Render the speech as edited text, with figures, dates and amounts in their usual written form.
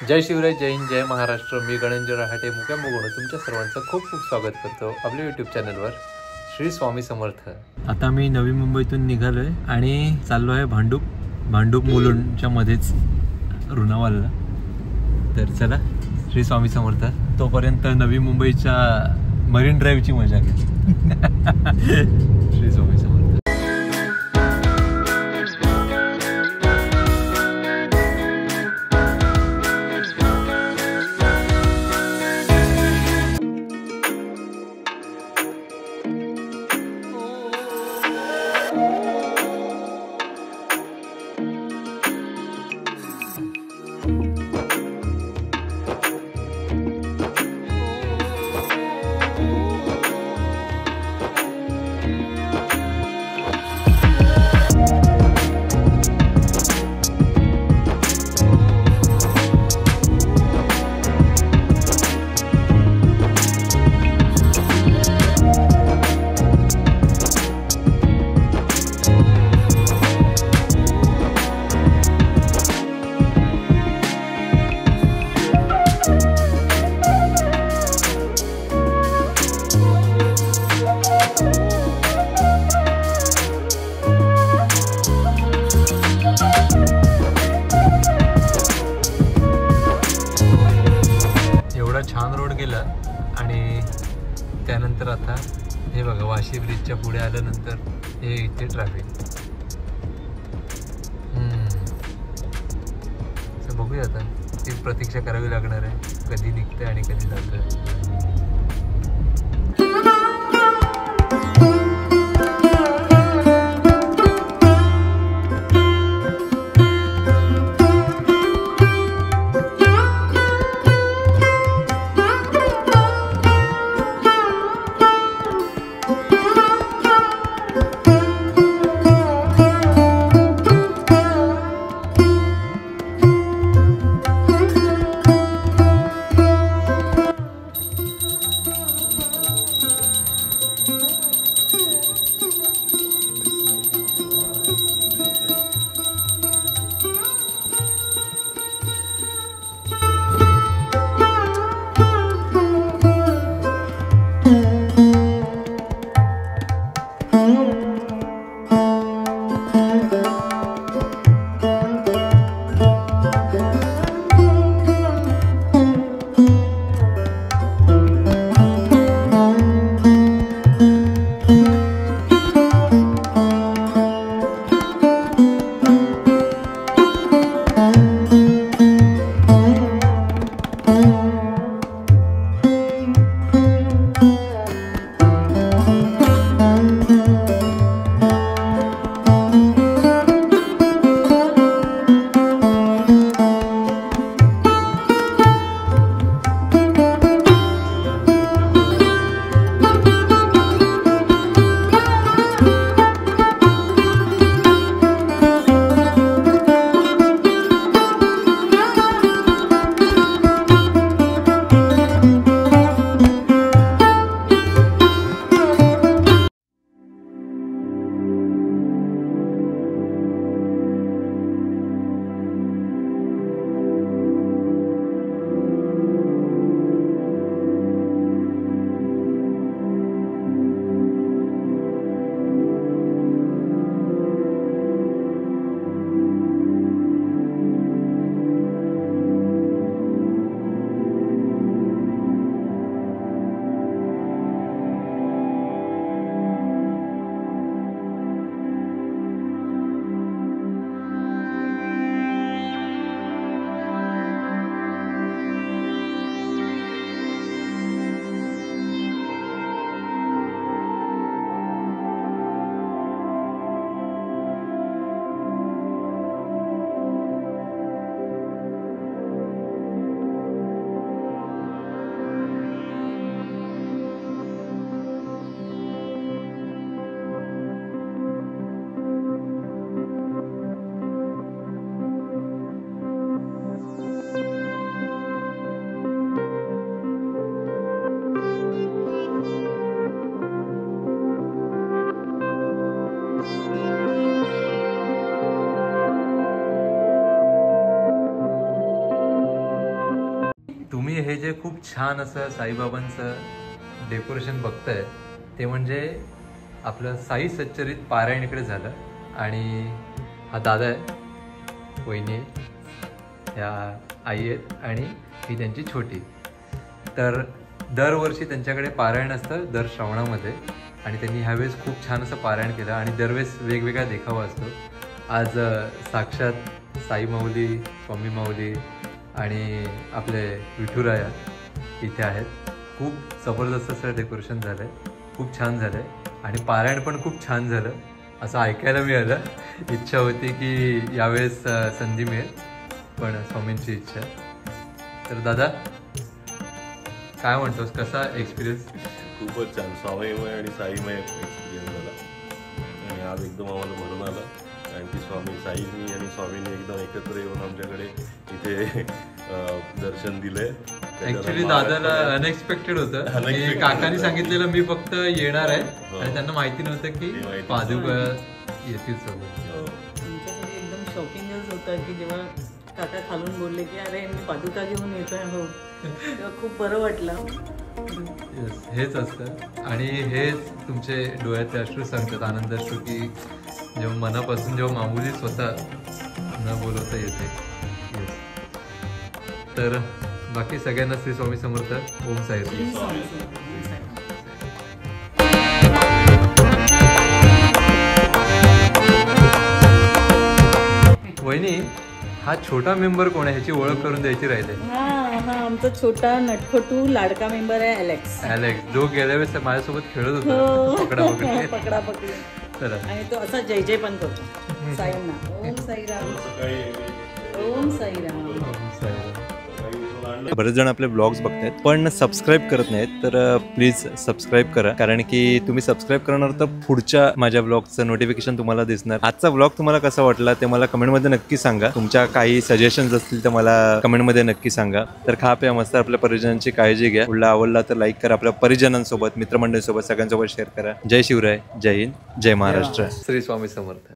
जय शिवराय, जय हिंद, जय महाराष्ट्र. मी गणेंद्र रहाटे मुक्या मुगोण तुमच्या सर्वांचं खूप खूप स्वागत करतो आपल्या यूट्यूब चॅनलवर. श्री स्वामी समर्थ. आता मी नवी मुंबईतून निघालोय आणि चाललो आहे भांडूप मुलुंडच्या मध्येच रुणावाला. तर चला, श्री स्वामी समर्थ. तोपर्यंत नवी मुंबईच्या मरीन ड्राईव्हची मजा घ्या. श्री स्वामी समर्थ. छान रोड गेला आणि त्यानंतर आता हे बघा, वाशी ब्रिजच्या पुढे आल्यानंतर हे इथे ट्रॅफिक. बघूया आता, ती प्रतीक्षा करावी लागणार आहे, कधी निघते आणि कधी जातं. तुम्ही हे जे खूप छान असं साईबाबांचं डेकोरेशन बघताय ते म्हणजे आपलं साई सच्चरित पारायण इकडे झालं. आणि हा दादा आहे, वहिनी आहे, ह्या आई आहेत आणि ही त्यांची छोटी. तर दरवर्षी त्यांच्याकडे पारायण असतं दर श्रावणामध्ये आणि त्यांनी ह्यावेळेस खूप छान असं पारायण केलं आणि दरवेळेस वेगवेगळा देखावा असतो. आज साक्षात साई माऊली, स्वामी माऊली आणि आपले विठुराया इथे आहेत. खूप जबरदस्त असं डेकोरेशन झालं आहे, खूप छान झालं आहे आणि पारायण पण खूप छान झालं असं ऐकायला मिळालं. इच्छा होती की यावेळेस संधी मिळेल, पण स्वामींची इच्छा. तर दादा काय म्हणतोस, कसा एक्सपिरियन्स? खूपच छान, स्वामीमय आणि साईमय एक्सपिरियन्स झाला आणि आज एकदम आम्हाला भरून आलं. कारण की स्वामी साईंनी आणि स्वामींनी एकदम एकत्र येऊन आमच्याकडे इथे दर्शन दिले. ऍक्च्युली दादाला अनएक्सपेक्टेड होतं की काकांनी सांगितलेलं मी फक्त येणार आहे आणि त्यांना माहिती नव्हतं की पादुका येतील सोबत. आमच्याकडे एकदम शॉकिंगच होतं की जेव्हा काका खालून बोलले की अरे मी पादुका घेऊन येतोय हो, तेव्हा खूप बरं वाटलं. हेच असतं आणि हेच तुमचे डोळ्यातले अश्रू सांगतात, आनंदाश्रू, की जेव्हा मनापासून जेव्हा मामुली स्वतः न बोलवता येते. तर बाकी सगळ्यांना श्री स्वामी समर्थ. ओम साईराम. वहिनी, हा छोटा मेंबर कोण आहे ह्याची ओळख करून द्यायची राहिले. हा आमचा छोटा नटखटू लाडका मेंबर आहे अलेक्स, जो गेल्या वेळेस माझ्यासोबत खेळत होता पकडापकडी. पकडापकडी. आणि तो असा जय जय पण करतो साईंना. ओम साईराम, ओम साईराम. बरेच जण आपले ब्लॉग्स बघतायत पण सबस्क्राईब करत नाहीत, तर प्लीज सबस्क्राईब करा. कारण की तुम्ही सबस्क्राईब करणार तर पुढच्या माझ्या ब्लॉगचं नोटिफिकेशन तुम्हाला दिसणार. आजचा ब्लॉग तुम्हाला कसा वाटला ते मला कमेंटमध्ये नक्की सांगा. तुमच्या काही सजेशन्स असतील तर मला कमेंटमध्ये नक्की सांगा. तर खा प्या मस्त, आपल्या परिजनांची काळजी घ्या. आवडला तर लाईक करा, आपल्या परिजनांसोबत मित्रमंडळीसोबत सगळ्यांसोबत शेअर करा. जय शिवराय, जय हिंद, जय महाराष्ट्र. श्री स्वामी समर्थ.